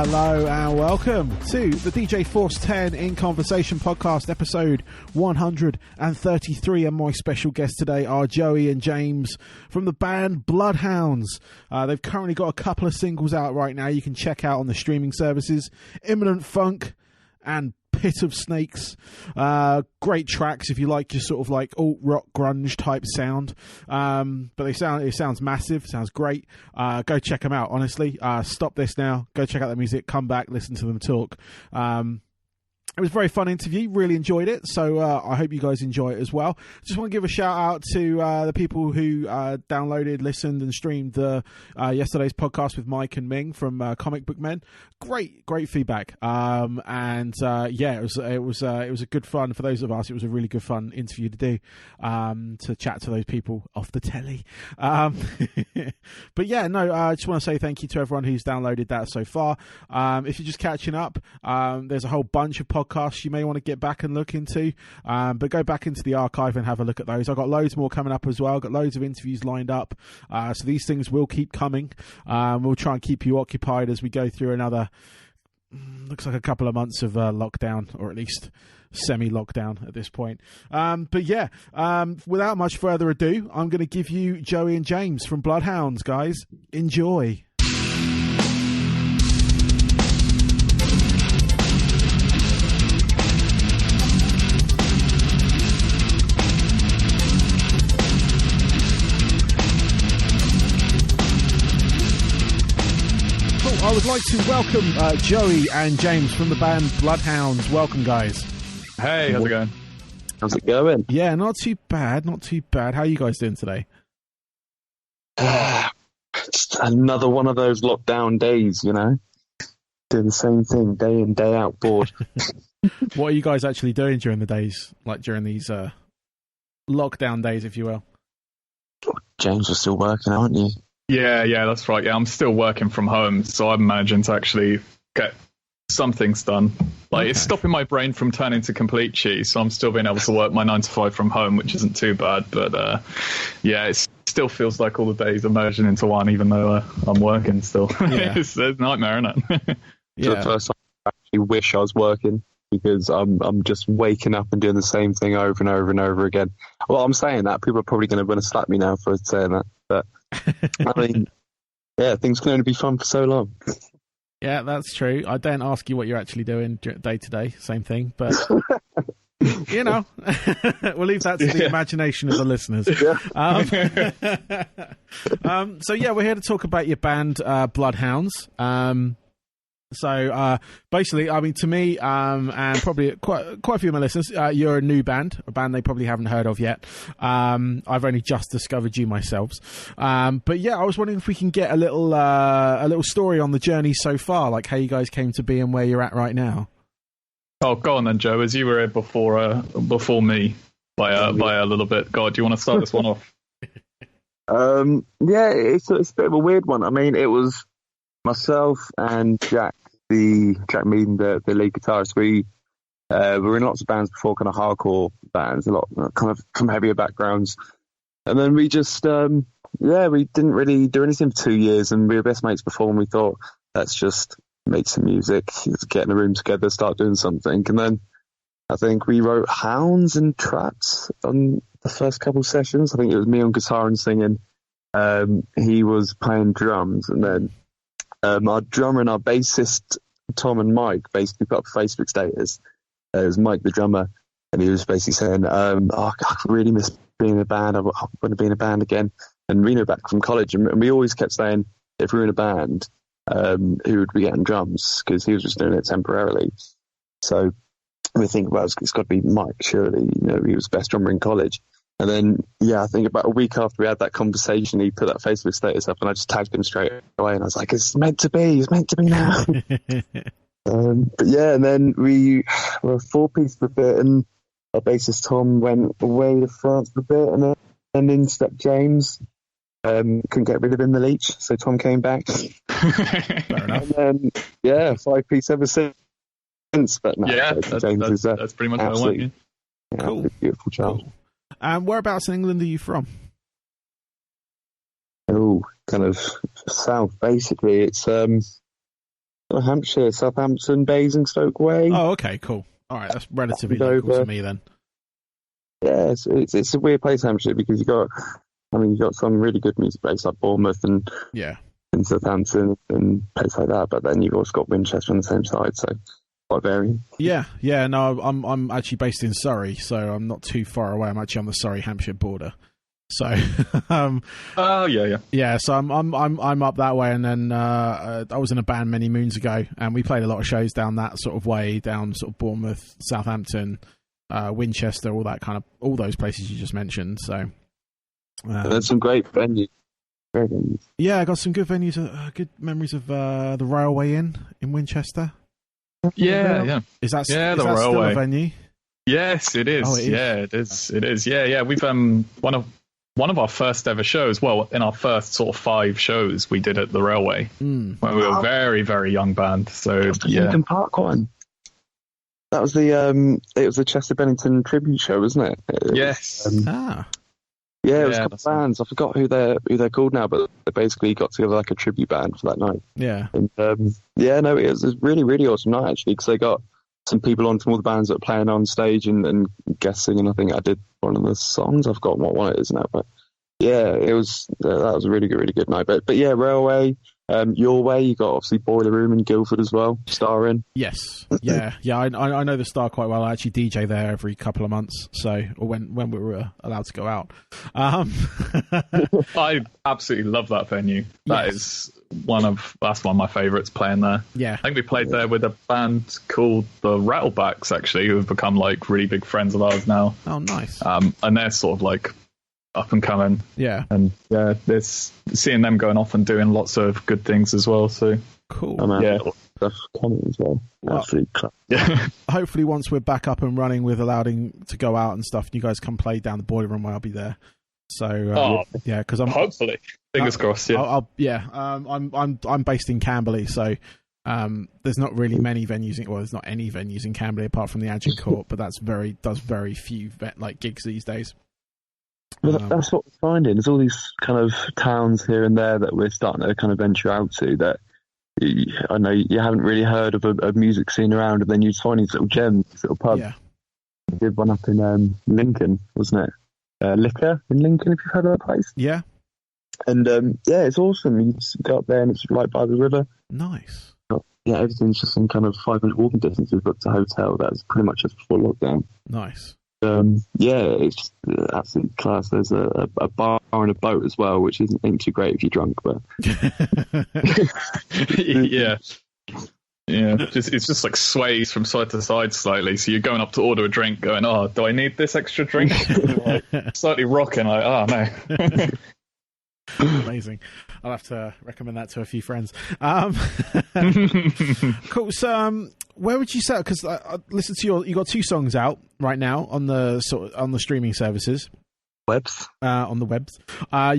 Hello and welcome to the DJ Force 10 in Conversation podcast, episode 133. And my special guests today are Joey and James from the band Bloodhounds. They've currently got a couple of singles out right now you can check out on the streaming services: Imminent Funk and Pit of Snakes. Great tracks if you like just sort of like alt rock grunge type sound, but it sounds massive, sounds great. Go check them out, honestly. Stop this now, go check out the music, come back, listen to them talk. It was a very fun interview, really enjoyed it, so I hope you guys enjoy it as well. Just want to give a shout out to the people who downloaded, listened and streamed yesterday's podcast with Mike and Ming from Comic Book Men. Great feedback, it was a good fun for those of us. It was a really good fun interview to do, to chat to those people off the telly. But yeah, no, I just want to say thank you to everyone who's downloaded that so far. If you're just catching up, there's a whole bunch of podcasts you may want to get back and look into, but go back into the archive and have a look at those. I've got loads more coming up as well. I've got loads of interviews lined up, so these things will keep coming. We'll try and keep you occupied as we go through another, looks like a couple of months of lockdown, or at least semi-lockdown at this point. But yeah, without much further ado, I'm going to give you Joey and James from Bloodhounds. Guys, enjoy. I would like to welcome Joey and James from the band Bloodhounds. Welcome, guys. Hey, how's it going? How's it going? Yeah, not too bad, not too bad. How are you guys doing today? Just another one of those lockdown days, you know? Doing the same thing day in, day out, bored. What are you guys actually doing during the days, like during these lockdown days, if you will? James, you're still working, aren't you? Yeah, that's right. Yeah, I'm still working from home, so I'm managing to actually get some things done. Like, It's stopping my brain from turning to complete cheese, so I'm still being able to work my 9 to 5 from home, which isn't too bad. But it still feels like all the days are merging into one, even though I'm working still. Yeah. It's a nightmare, isn't it? Yeah. For the first time, I actually wish I was working, because I'm just waking up and doing the same thing over and over and over again. Well, I'm saying that. People are probably going to slap me now for saying that. But, I mean, yeah, things can only be fun for so long. Yeah, that's true. I don't ask you what you're actually doing day to day. Same thing. But, you know, we'll leave that to the imagination of the listeners. So, yeah, we're here to talk about your band, Bloodhounds. So basically, I mean, to me, and probably quite a few of my listeners, you're a new band, a band they probably haven't heard of yet. I've only just discovered you myself. But yeah, I was wondering if we can get a little story on the journey so far, like how you guys came to be and where you're at right now. Oh, go on then, Joe, as you were here before me by a little bit. God, do you want to start this one off? Yeah, it's a bit of a weird one. I mean, it was myself and Jack Meaden, the lead guitarist. We were in lots of bands before, kind of hardcore bands, a lot kind of from heavier backgrounds. And then we just, we didn't really do anything for 2 years, and we were best mates before, and we thought, let's just make some music, get in a room together, start doing something. And then I think we wrote Hounds and Traps on the first couple of sessions. I think it was me on guitar and singing. He was playing drums, and then our drummer and our bassist, Tom and Mike, basically put up a Facebook status as Mike the drummer, and he was basically saying, I really miss being in a band, I want to be in a band again. And we knew back from college, and we always kept saying, if we were in a band, who would be getting drums, because he was just doing it temporarily. So we think, well, it's got to be Mike, surely, you know, he was the best drummer in college. And then, I think about a week after we had that conversation, he put that Facebook status up, and I just tagged him straight away, and I was like, it's meant to be now. But yeah, and then we were a 4-piece for a bit, and our bassist Tom went away to France for a bit, and then in stepped James. Couldn't get rid of him, the leech, so Tom came back. Fair enough. And then, 5-piece ever since. But no, that's pretty much what I want. Yeah, cool. Beautiful child. Cool. Whereabouts in England are you from? Oh, kind of south, basically. It's Hampshire, Southampton, Basingstoke way. Oh, okay, cool. All right, that's relatively Over. local to me then. Yeah, it's a weird place, Hampshire, because you got some really good music places like Bournemouth and Southampton and places like that, but then you've also got Winchester on the same side, so quite varying. Yeah. No, I'm actually based in Surrey, so I'm not too far away. I'm actually on the Surrey-Hampshire border. So, yeah. So I'm up that way, and then I was in a band many moons ago, and we played a lot of shows down that sort of way, down sort of Bournemouth, Southampton, Winchester, all those places you just mentioned. So, there's some great venues. Yeah, I got some good venues, good memories of the Railway Inn in Winchester. Yeah. Is that the Railway still a venue? Yes, it is. Oh, it is. Yeah, it is. It is. Yeah. We've one of our first ever shows. Well, in our first sort of 5 shows we did at the Railway when we were a very, very young band. So Lincoln Park one. That was it was the Chester Bennington tribute show, wasn't it? Yes. Yeah, it was a couple of bands. I forgot who they're called now, but they basically got together like a tribute band for that night. Yeah. And it was a really, really awesome night actually, because they got some people on from all the bands that were playing on stage and guessing, and I think I did one of the songs. I've forgotten what one it is now, but yeah, it was that was a really good night. But yeah, Railway, Your Way. You got obviously Boiler Room in Guildford as well, starring. Yes, yeah. I know the Star quite well. I actually DJ there every couple of months, or when we were allowed to go out. I absolutely love that venue. That's one of my favourites, playing there. Yeah, I think we played there with a band called the Rattlebacks, actually, who have become like really big friends of ours now. Oh, nice. And they're sort of like up and coming. Yeah. And there's seeing them going off and doing lots of good things as well. So cool. That's common as well. Absolutely. Yeah. Hopefully, once we're back up and running with allowing to go out and stuff, and you guys come play down the Boiler Room, I'll be there. So because I'm hopefully fingers crossed. Yeah. I'm based in Camberley, so there's not really many venues. There's not any venues in Camberley apart from the Agent Court, but does very few gigs these days. Well, that's what we're finding. There's all these kind of towns here and there that we're starting to kind of venture out to that I know you haven't really heard of a music scene around, and then you find these little gems, these little pubs. Yeah. We did one up in Lincoln, wasn't it? Liquor in Lincoln, if you've heard of that place. Yeah. And it's awesome. You just go up there and it's right by the river. Nice. Yeah, everything's just in kind of 5-minute walking distance. We've booked a hotel that's pretty much just before lockdown. Nice. It's just absolutely class. There's a bar and a boat as well, which ain't too great if you're drunk, but yeah. It's just like sways from side to side slightly. So you're going up to order a drink, going, "Oh, do I need this extra drink?" Like, slightly rocking, like, "Oh no." Amazing. I'll have to recommend that to a few friends. Cool. So, where would you say? Because I listened to you got 2 songs out right now on the streaming services. On the webs.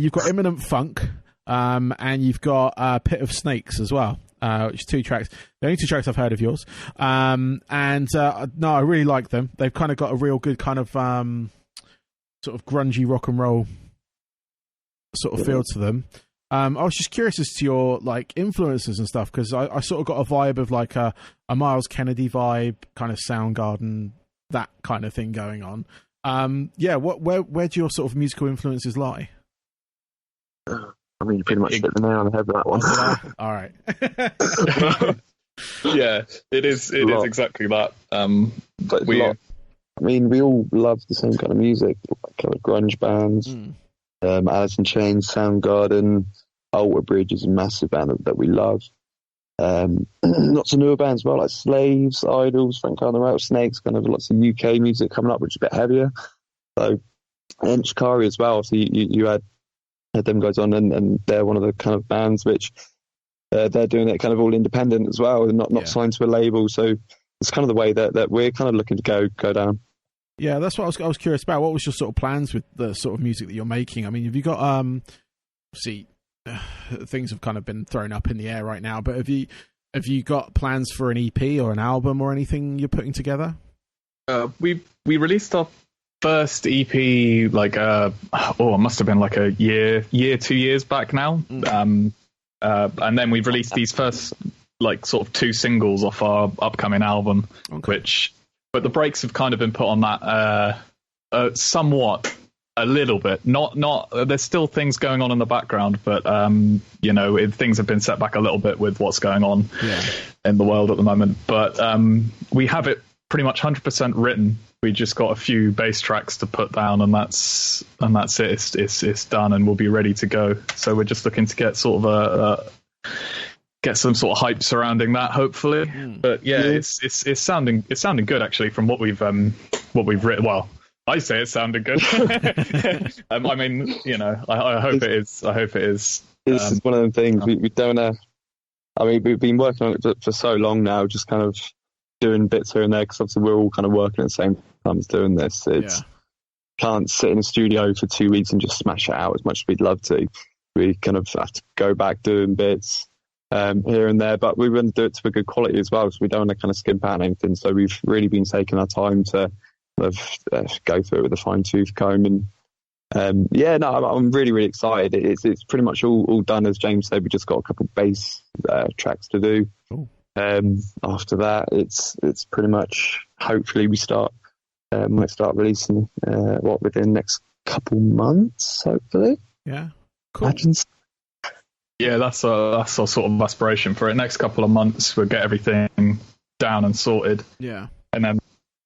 You've got Imminent Funk, and you've got Pit of Snakes as well. Which is 2 tracks. The only 2 tracks I've heard of yours. No, I really like them. They've kind of got a real good kind of sort of grungy rock and roll sort of feel to them. I was just curious as to your influences and stuff, because I sort of got a vibe of like a Miles Kennedy vibe, kind of Soundgarden, that kind of thing going on. Where do your sort of musical influences lie? I mean, you pretty much hit the nail on the head with that one. All right. Yeah, it is exactly that. We all love the same kind of music, like kind of grunge bands. Alice in Chains, Soundgarden, Alter Bridge is a massive band that we love. Lots of newer bands as well, like Slaves, Idols, Frank Carter, Rattlesnakes, kind of lots of UK music coming up, which is a bit heavier. So, and Shikari as well. So you had them guys on, and they're one of the kind of bands which they're doing it kind of all independent as well, and not signed to a label. So it's kind of the way that we're kind of looking to go down. Yeah, that's what I was curious about. What was your sort of plans with the sort of music that you're making? I mean, have you got things have kind of been thrown up in the air right now, but have you got plans for an EP or an album or anything you're putting together? We released our first EP it must have been like a year 2 years back now. And then we've released these first like sort of 2 singles off our upcoming album, but the brakes have kind of been put on that somewhat, a little bit. Not. There's still things going on in the background, but things have been set back a little bit with what's going on in the world at the moment. But we have it pretty much 100% written. We just got a few bass tracks to put down, and that's it. It's done, and we'll be ready to go. So we're just looking to get sort of get some sort of hype surrounding that, hopefully. But it's sounding good actually from what we've written. Well, I say it sounded good. I mean, I hope it is. I hope it is. This is one of the things we don't have. I mean, we've been working on it for so long now, just kind of doing bits here and there, because obviously we're all kind of working at the same time as doing this. Can't sit in a studio for 2 weeks and just smash it out as much as we'd love to. We kind of have to go back doing bits here and there, but we want to do it to a good quality as well, so we don't want to kind of skimp out on anything. So we've really been taking our time to go through it with a fine-tooth comb. And I'm really, really excited. It's pretty much all done, as James said. We just got a couple of bass tracks to do. Cool. After that, it's pretty much, hopefully we might start releasing within the next couple months, hopefully. Yeah, cool. Yeah, that's our sort of aspiration for it. Next couple of months, we'll get everything down and sorted. Yeah, and then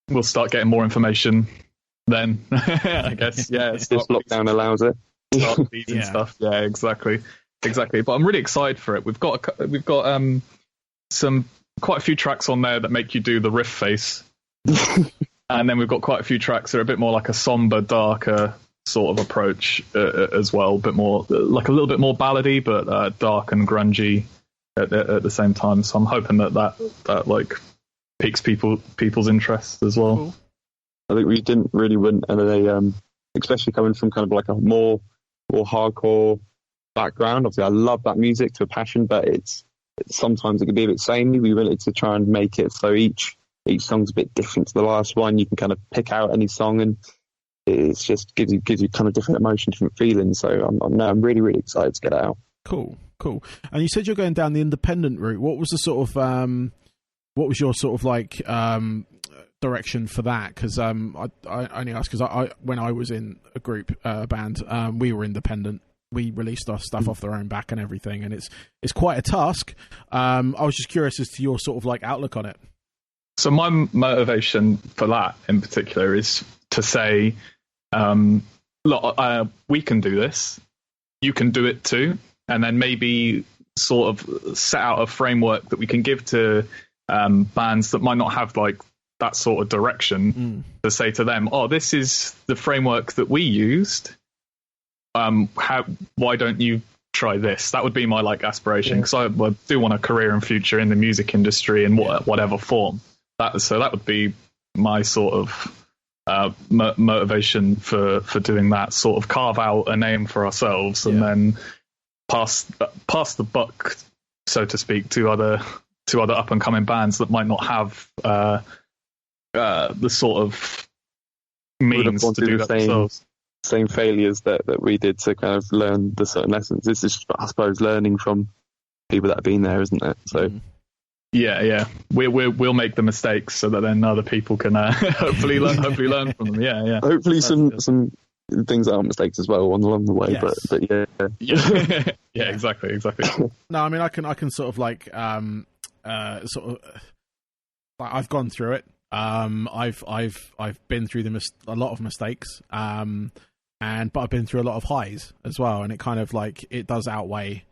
we'll start getting more information. Then I guess, if lockdown allows it. Start feeding stuff. Yeah, exactly. But I'm really excited for it. We've got quite a few tracks on there that make you do the riff face, and then we've got quite a few tracks that are a bit more like a somber, darker sort of approach as well, a bit more like a little bit more ballady, but dark and grungy at the same time. So I'm hoping that like piques people's interest as well. Cool. I think we didn't really win any, especially coming from kind of like a more hardcore background. Obviously, I love that music to a passion, but it's sometimes it can be a bit samey. We wanted to try and make it so each song's a bit different to the last one. You can kind of pick out any song, and it's just gives you kind of different emotion, different feelings. So I'm really, really excited to get it out. Cool. And you said you're going down the independent route. What was the sort of what was your sort of like direction for that? Because I only asked because I when I was in a group band, we were independent. We released our stuff off their own back and everything, and it's quite a task. I was just curious as to your sort of like outlook on it. So my motivation for that in particular is to say, look, we can do this. You can do it too. And then maybe sort of set out a framework that we can give to bands that might not have like that sort of direction to say to them, oh, this is the framework that we used. Why don't you try this? That would be my like aspiration, because I do want a career and future in the music industry in whatever form. So that would be my sort of motivation for doing that. Sort of carve out a name for ourselves, and then pass the buck, so to speak, to other up and coming bands that might not have the sort of means to do that themselves. Same failures that we did to kind of learn the certain lessons. This is, I suppose, learning from people that have been there, isn't it? So yeah, we'll make the mistakes so that then other people can hopefully learn from them. Yeah. Hopefully some things that aren't mistakes as well along the way. Yes. But yeah, exactly. No, I mean I can sort of like sort of like I've gone through it. I've been through a lot of mistakes. But I've been through a lot of highs as well, and it kind of like it does outweigh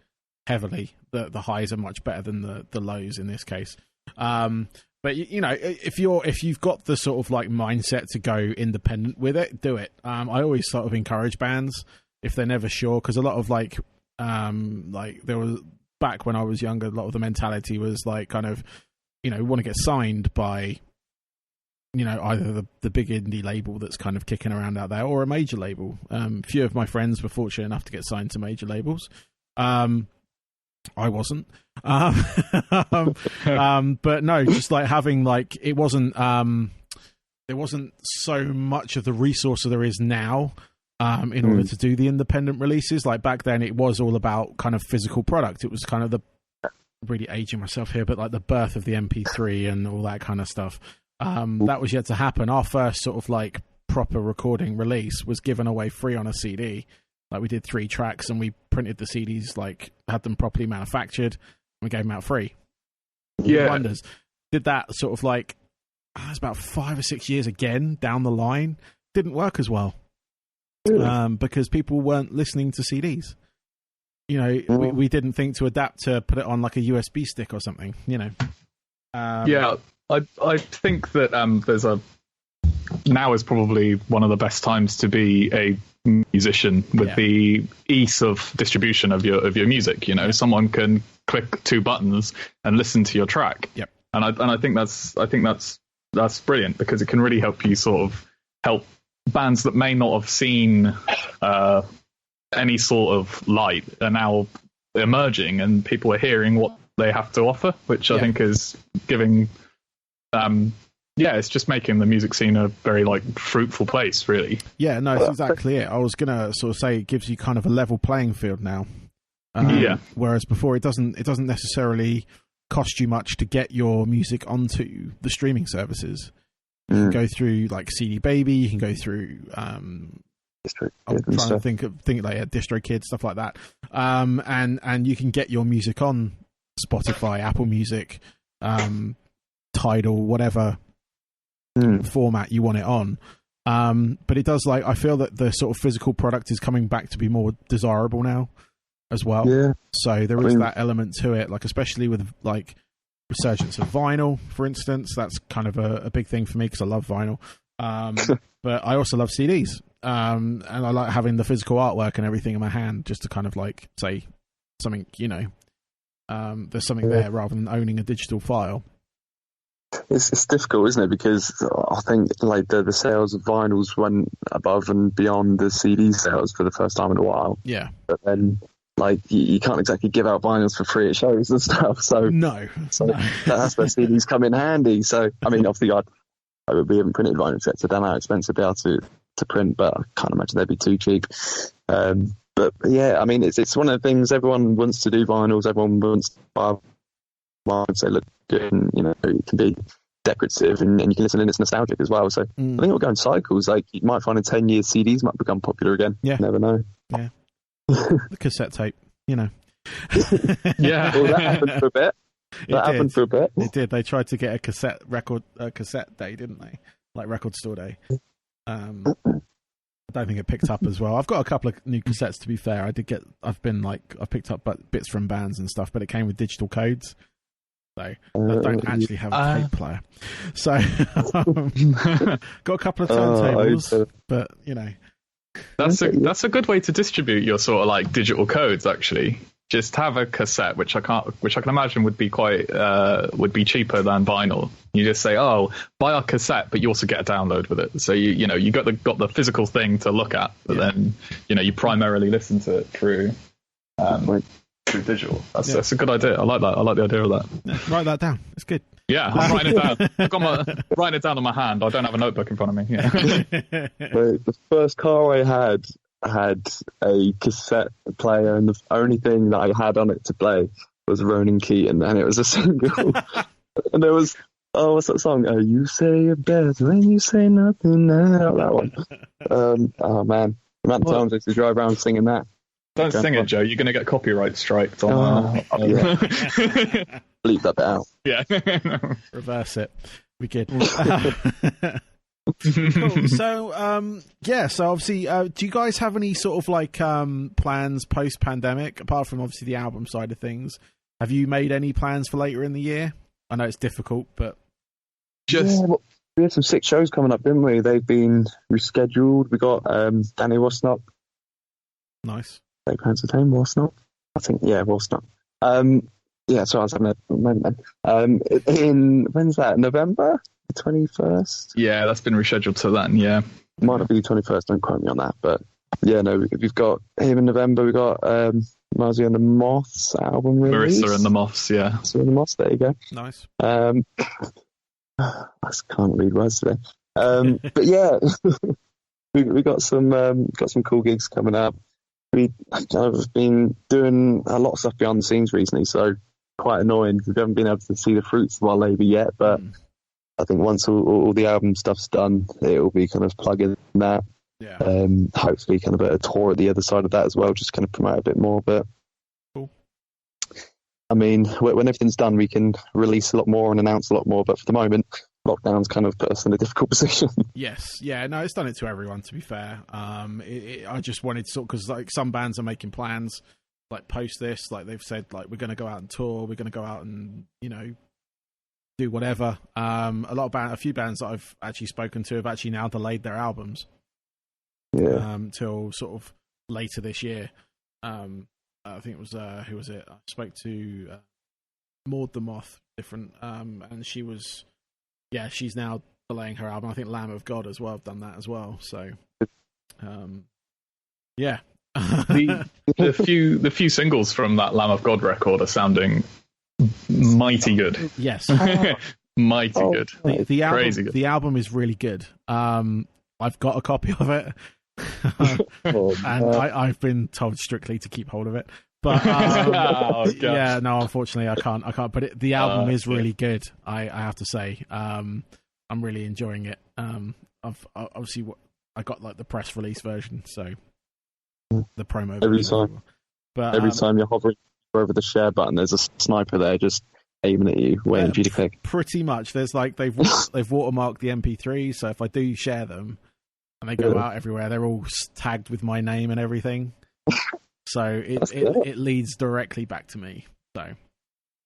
heavily. The highs are much better than the lows in this case. But you know, if you've got the sort of like mindset to go independent with it, do it. I always sort of encourage bands if they're never sure, because a lot of like there was back when I was younger, a lot of the mentality was like kind of, you know, want to get signed by, you know, either the big indie label that's kind of kicking around out there or a major label. A few of my friends were fortunate enough to get signed to major labels. I wasn't. But no, just like having like, it wasn't, there wasn't so much of the resource that there is now in order to do the independent releases. Like back then it was all about kind of physical product. It was kind of really aging myself here, but like the birth of the MP3 and all that kind of stuff. That was yet to happen. Our first sort of like proper recording release was given away free on a CD. Like we did 3 tracks and we printed the CDs, like had them properly manufactured, and we gave them out free. Yeah. Wonders. Did that sort of like, it was about 5 or 6 years again down the line. Didn't work as well. Really? Because people weren't listening to CDs. You know, we didn't think to adapt to put it on like a USB stick or something, you know. Yeah, I think that now is probably one of the best times to be a musician with the ease of distribution of your music. You know, someone can click 2 buttons and listen to your track. Yep. And I think that's brilliant, because it can really help you sort of help bands that may not have seen any sort of light are now emerging, and people are hearing what they have to offer, which I think is giving it's just making the music scene a very like fruitful place, really. Yeah, no, that's exactly it. I was gonna sort of say it gives you kind of a level playing field now. Whereas before it doesn't necessarily cost you much to get your music onto the streaming services. You can go through like CD Baby, you can go through I'm trying to think like DistroKid, stuff like that. And you can get your music on Spotify, Apple Music, Tidal, whatever format you want it on. But it does, like, I feel that the sort of physical product is coming back to be more desirable now as well. Yeah. So there is that element to it, like especially with like resurgence of vinyl, for instance. That's kind of a big thing for me because I love vinyl. But I also love CDs. And I like having the physical artwork and everything in my hand just to kind of like say something, you know, there's something there rather than owning a digital file. It's difficult, isn't it? Because I think like the sales of vinyls went above and beyond the CD sales for the first time in a while. Yeah. But then like you can't exactly give out vinyls for free at shows and stuff. So that's where CDs come in handy. So I mean, obviously we haven't printed vinyls yet, so I don't know how expensive they are to print, but I can't imagine they'd be too cheap. But yeah, I mean, it's one of the things, everyone wants to do vinyls, everyone wants to buy vinyls, they look good, and, you know, it can be decorative, and you can listen and it's nostalgic as well. So I think it'll go in cycles. Like, you might find in 10 years CDs might become popular again. Yeah. You never know. Yeah. The cassette tape, you know. Yeah. Well, that happened for a bit. It did. They tried to get a cassette day, didn't they? Like record store day. I don't think it picked up as well. I've got a couple of new cassettes, to be fair. I've picked up bits from bands and stuff, but it came with digital codes. So I don't actually have a tape player. So got a couple of turntables, but you know. That's a good way to distribute your sort of like digital codes, actually. Just have a cassette, which I can imagine would be cheaper than vinyl. You just say, buy our cassette, but you also get a download with it. So you got the physical thing to look at, but then you primarily listen to it through digital. That's a good idea. I like that. I like the idea of that. Yeah, write that down. It's good. Yeah, I'm writing it down. I've got writing it down on my hand. I don't have a notebook in front of me. Yeah. The first car I had a cassette player, and the only thing that I had on it to play was Ronan Keating, and it was a single. And there was, what's that song? You say it best when you say nothing now. That one. Oh man, the amount of times I used to drive around singing that. Don't sing it, Joe. You're going to get copyright striked on. Bleep that bit out. Yeah. Reverse it. We good. Cool. So, so obviously, do you guys have any sort of like plans post-pandemic, apart from obviously the album side of things? Have you made any plans for later in the year? I know it's difficult, but we had some 6 shows coming up, didn't we? They've been rescheduled. We got Danny Wasnop. Nice. They pronounce his name Wasnop? I think, Wasnop. So I was having a moment then. When's that? November? The 21st? Yeah, that's been rescheduled to then, yeah. Might not be the 21st, don't quote me on that. But yeah, no, we've got him in November. We've got Marzi and the Moths album release. Marissa and the Moths, yeah. Marissa and the Moths, there you go. Nice. I can't read words today. But yeah, we got some cool gigs coming up. I've been doing a lot of stuff behind the scenes recently, so quite annoying because we haven't been able to see the fruits of our labour yet. But I think once all the album stuff's done, it'll be kind of plugging that. Yeah. Hopefully kind of a tour at the other side of that as well, just kind of promote a bit more. But cool. I mean, when everything's done, we can release a lot more and announce a lot more. But for the moment, lockdown's kind of put us in a difficult position. Yes, yeah, no, it's done it to everyone. To be fair, I just wanted to because like some bands are making plans, like post this, like they've said, like we're going to go out and tour, we're going to go out and do whatever. A few bands that I've actually spoken to have actually now delayed their albums. Yeah. Till sort of later this year. I think it was who was it? I spoke to Maud the Moth, different, and she was. Yeah, she's now delaying her album. I think Lamb of God as well have done that as well. So, yeah. the few singles from that Lamb of God record are sounding mighty good. Yes, mighty good. The album, crazy good. The album is really good. I've got a copy of it, and I've been told strictly to keep hold of it. But yeah, no, unfortunately, I can't. But the album is really good. I have to say, I'm really enjoying it. I've obviously I got like the press release version, so the promo every time. But every time you're hovering over the share button, there's a sniper there just aiming at you, waiting for you to click. Pretty much. There's like they've watermarked the MP3s, so if I do share them and they go out everywhere, they're all tagged with my name and everything. So it leads directly back to me. So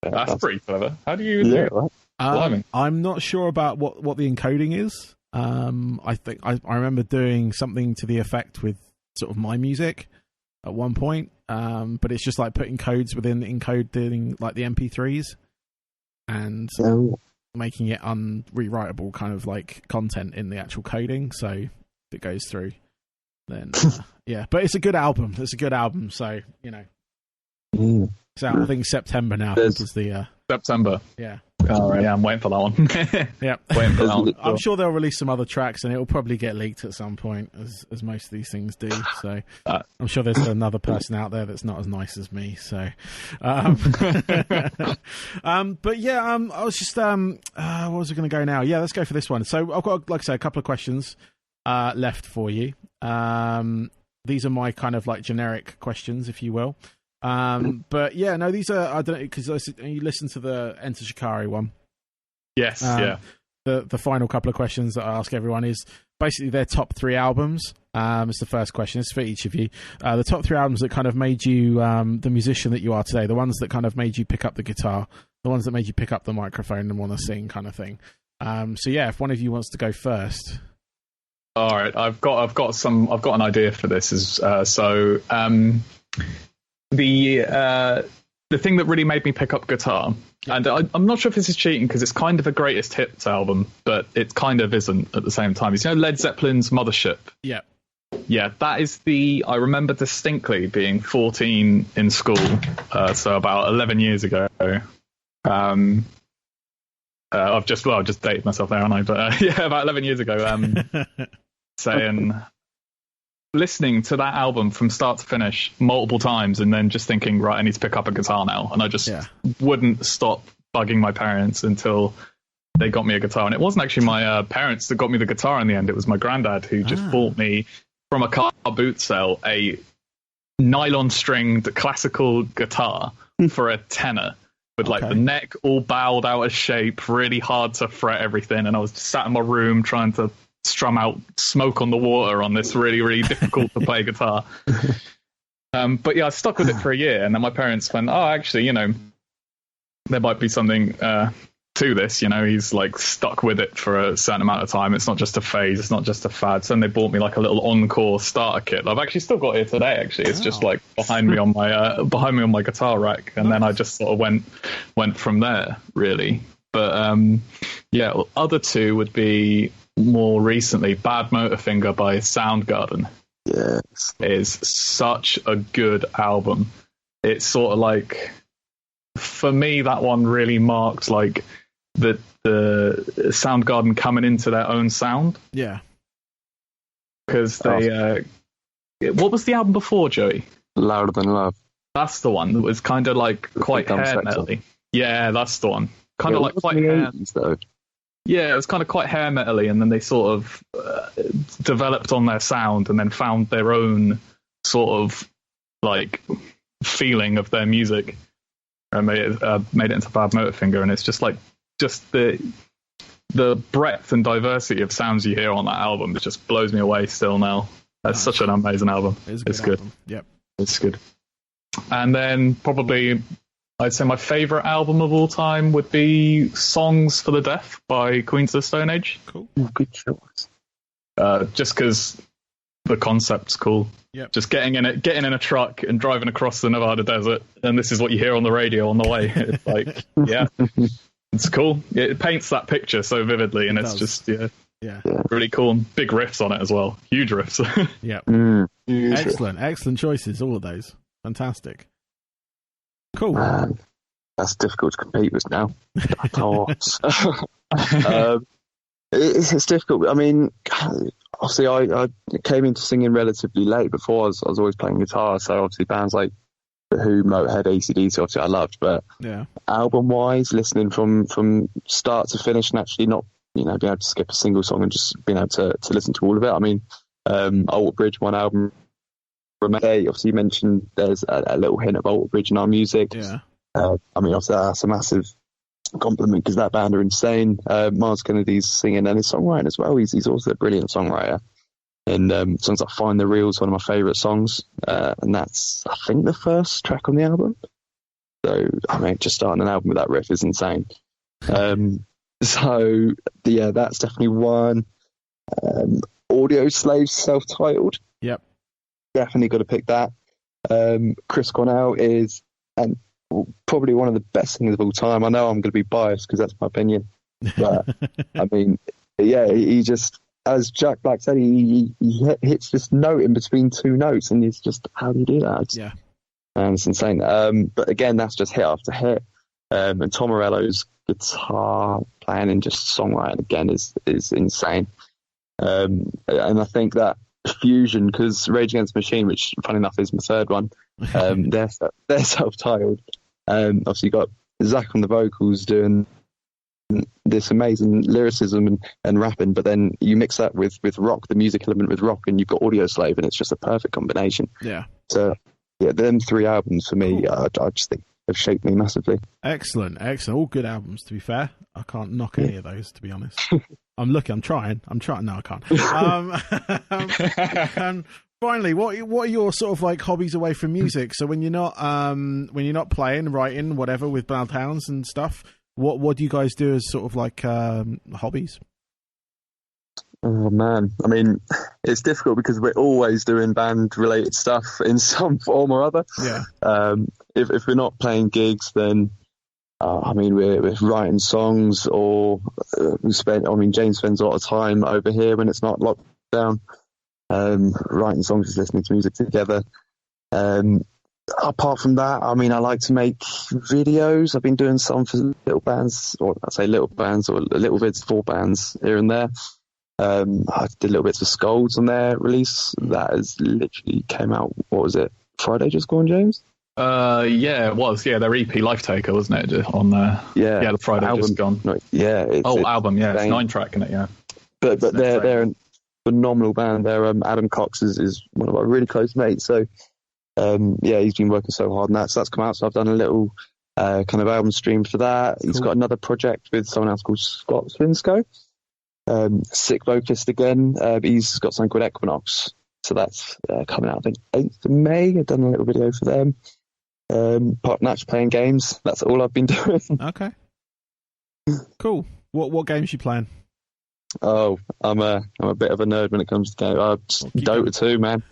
that's pretty clever. How do you do it? I'm not sure about what the encoding is. I think I remember doing something to the effect with sort of my music at one point. But it's just like putting codes within encoding like the MP3s and making it unrewritable kind of like content in the actual coding. So if it goes through, then yeah. But it's a good album. So it's out. I think September now. September. Yeah. Oh, right. Yeah, I'm waiting for that one. Yeah, waiting for that one. I'm sure they'll release some other tracks, and it'll probably get leaked at some point, as most of these things do. So I'm sure there's another person out there that's not as nice as me. So, but yeah, I was just what was I going to go now? Yeah, let's go for this one. So I've got, like I say, a couple of questions left for you. These are my kind of like generic questions, if you will. But yeah, no, these are, I don't know, because you listen to the Enter Shikari one. Yes, yeah. The final couple of questions that I ask everyone is basically their top 3 albums. It's the first question. It's for each of you. The top 3 albums that kind of made you the musician that you are today. The ones that kind of made you pick up the guitar. The ones that made you pick up the microphone and want to sing, kind of thing. So yeah, if one of you wants to go first. All right, I've got an idea for this. The thing that really made me pick up guitar, and I'm not sure if this is cheating because it's kind of a greatest hits album, but it kind of isn't at the same time. It's Led Zeppelin's Mothership. Yeah, that is I remember distinctly being 14 in school, so about 11 years ago. I've just dated myself there, haven't I? But yeah, about 11 years ago, listening to that album from start to finish multiple times and then just thinking, right, I need to pick up a guitar now. And I just wouldn't stop bugging my parents until they got me a guitar. And it wasn't actually my parents that got me the guitar in the end. It was my granddad who just bought me from a car boot sale a nylon stringed classical guitar for a tenner with like the neck all bowed out of shape, really hard to fret everything. And I was just sat in my room trying to strum out Smoke on the Water on this really, really difficult to play guitar. But yeah, I stuck with it for a year, and then my parents went, oh, actually, there might be something to this. He's like stuck with it for a certain amount of time. It's not just a phase, it's not just a fad. So then they bought me like a little Encore starter kit. I've actually still got it today, actually. It's just like behind me on my guitar rack, and then I just sort of went from there, really. But yeah, other two would be more recently, Bad Motorfinger by Soundgarden. Yes. Is such a good album. It's sort of like, for me, that one really marked like the Soundgarden coming into their own sound. Yeah. Because they what was the album before, Joey? Louder Than Love. That's the one that was kind of like quite hair metally. Yeah, that's the one. Kind Yeah, of it like was quite in the hair. 80s, though. Yeah, it was kind of quite hair metal-y, and then they sort of developed on their sound and then found their own sort of like feeling of their music and made it into Bad Motorfinger. And it's just the breadth and diversity of sounds you hear on that album. It just blows me away still now. That's such an amazing album. It's good. Album. Yep, it's good. And then probably I'd say my favourite album of all time would be Songs for the Deaf by Queens of the Stone Age. Cool. Good choice. Just because the concept's cool. Yep. Just getting in a truck and driving across the Nevada desert, and this is what you hear on the radio on the way. It's like, yeah, it's cool. It paints that picture so vividly, and it's just, really cool. And big riffs on it as well. Huge riffs. Yeah. Excellent choices, all of those. Fantastic. Cool. Man, that's difficult to compete with now. It's difficult. I mean, obviously, I came into singing relatively late. Before I was always playing guitar, so obviously bands like The Who, Motorhead, AC/DC, obviously I loved. But album-wise, listening from start to finish and actually not, being able to skip a single song and just being able to listen to all of it. I mean, Alter Bridge, one album. Obviously, you mentioned there's a little hint of Alter Bridge in our music. Yeah. I mean, obviously, that's a massive compliment because that band are insane. Miles Kennedy's singing and his songwriting as well. He's also a brilliant songwriter. And songs like Find the Real is one of my favourite songs. And that's, I think, the first track on the album. So, I mean, just starting an album with that riff is insane. So, yeah, that's definitely one. Audio Slave, self-titled. Yep. Definitely got to pick that. Chris Cornell is probably one of the best singers of all time. I know I'm going to be biased because that's my opinion. But, I mean, yeah, he just, as Jack Black said, he hits this note in between two notes, and it's just, how do you do that? It's insane. But again, that's just hit after hit. And Tom Morello's guitar playing and just songwriting again is insane. And I think that fusion, because Rage Against the Machine, which funny enough is my third one, they're self-titled. Obviously, you got Zach on the vocals doing this amazing lyricism and rapping, but then you mix that with rock, the music element with rock, and you've got Audio Slave, and it's just a perfect combination. Yeah. So, yeah, them three albums for me, I just think have shaped me massively. Excellent. All good albums, to be fair. I can't knock any of those, to be honest. I'm trying. No, I can't. And finally, what are your sort of like hobbies away from music? So when you're not playing, writing, whatever, with Bloodhounds and stuff, what do you guys do as sort of like hobbies? Oh man, I mean, it's difficult because we're always doing band-related stuff in some form or other. Yeah. If we're not playing gigs, then I mean, we're writing songs, or James spends a lot of time over here when it's not locked down, writing songs, just listening to music together. Apart from that, I mean, I like to make videos. I've been doing some for little bands, or I say little bands, or little vids for bands here and there. I did little bits of Scolds on their release. That has literally came out, what was it, Friday just gone, James? Yeah, it was. Yeah, their EP Life Taker, wasn't it? On there. Yeah, the Friday album, just gone. No, yeah. Album, yeah. It's 9-track in it, yeah. But they're a phenomenal band. They're Adam Cox is one of our really close mates. So, he's been working so hard on that. So that's come out. So I've done a little kind of album stream for that. Cool. He's got another project with someone else called Scott Swinscoe. Sick vocalist again. He's got something called Equinox. So that's coming out, I think, 8th of May. I've done a little video for them. Potnatch playing games. That's all I've been doing. Okay. Cool. What games you playing? Oh, I'm a bit of a nerd when it comes to games. Dota 2, man.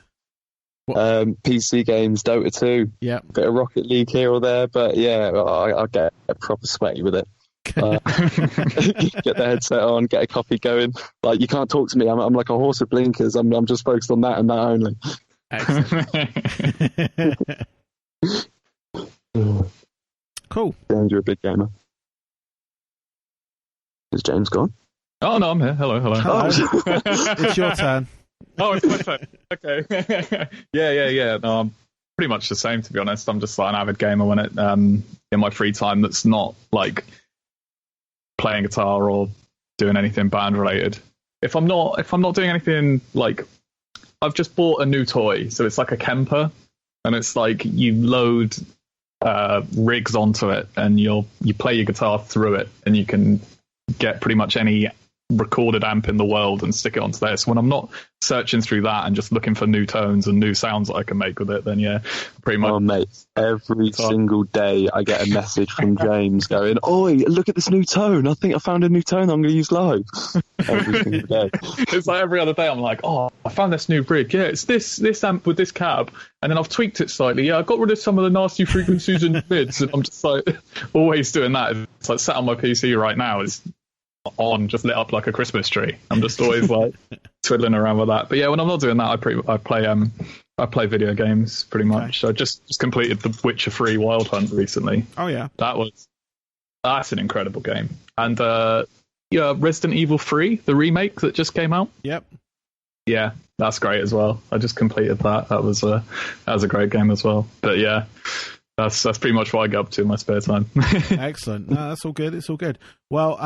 PC games, Dota 2. Yeah. Bit of Rocket League here or there, but yeah, I get proper sweaty with it. Get the headset on, get a coffee going. Like, you can't talk to me. I'm like a horse with blinkers. I'm just focused on that and that only. Cool. James, you're a big gamer. Is James gone? Oh no, I'm here. Hello. It's your turn. Oh, it's my turn. Okay. Yeah. No, I'm pretty much the same, to be honest. I'm just like an avid gamer when it in my free time that's not like playing guitar or doing anything band related. If I'm not doing anything, like, I've just bought a new toy, so it's like a Kemper, and it's like you load rigs onto it, and you play your guitar through it, and you can get pretty much any recorded amp in the world and stick it onto there. So when I'm not searching through that and just looking for new tones and new sounds that I can make with it, then yeah, pretty much. Oh mate, every single day I get a message from James going, "Oi, look at this new tone. I think I found a new tone I'm going to use live." Every single day. It's like every other day I'm like, "Oh, I found this new rig. Yeah, it's this amp with this cab, and then I've tweaked it slightly. Yeah, I got rid of some of the nasty frequencies and mids." And I'm just like always doing that. It's like sat on my PC right now. It's on, just lit up like a Christmas tree. I'm just always like twiddling around with that. But yeah, when I'm not doing that, I play video games pretty much. Okay. I just completed the Witcher 3 Wild Hunt recently. Oh yeah, that's an incredible game. And Resident Evil 3, the remake that just came out. Yep. Yeah, that's great as well. I just completed that. That was a great game as well. But yeah, that's pretty much what I get up to in my spare time. Excellent. No, that's all good. It's all good. Well,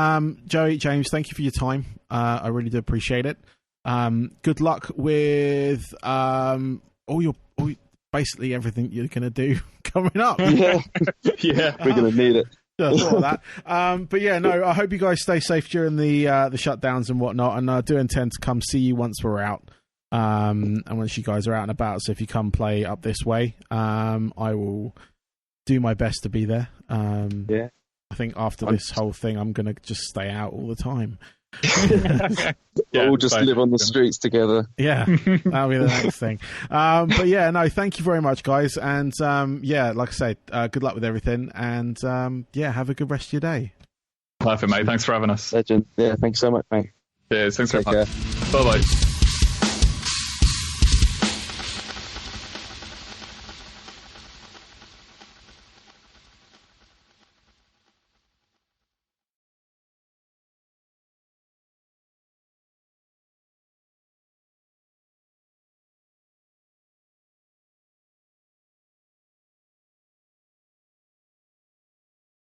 Joey, James, thank you for your time. I really do appreciate it. Good luck with basically everything you're going to do coming up. Yeah, we're going to need it. Yeah, I thought of that. But yeah, no, I hope you guys stay safe during the shutdowns and whatnot. And I do intend to come see you once we're out. And once you guys are out and about. So if you come play up this way, I will do my best to be there. Yeah. I think after this whole thing, I'm going to just stay out all the time. We'll just live on the streets together. Yeah, that'll be the next thing. But yeah, no, thank you very much, guys. And yeah, like I said, good luck with everything. And yeah, have a good rest of your day. Perfect, mate. Thanks for having us. Legend. Yeah, thanks so much, mate. Cheers. Thanks Take very much. Bye-bye.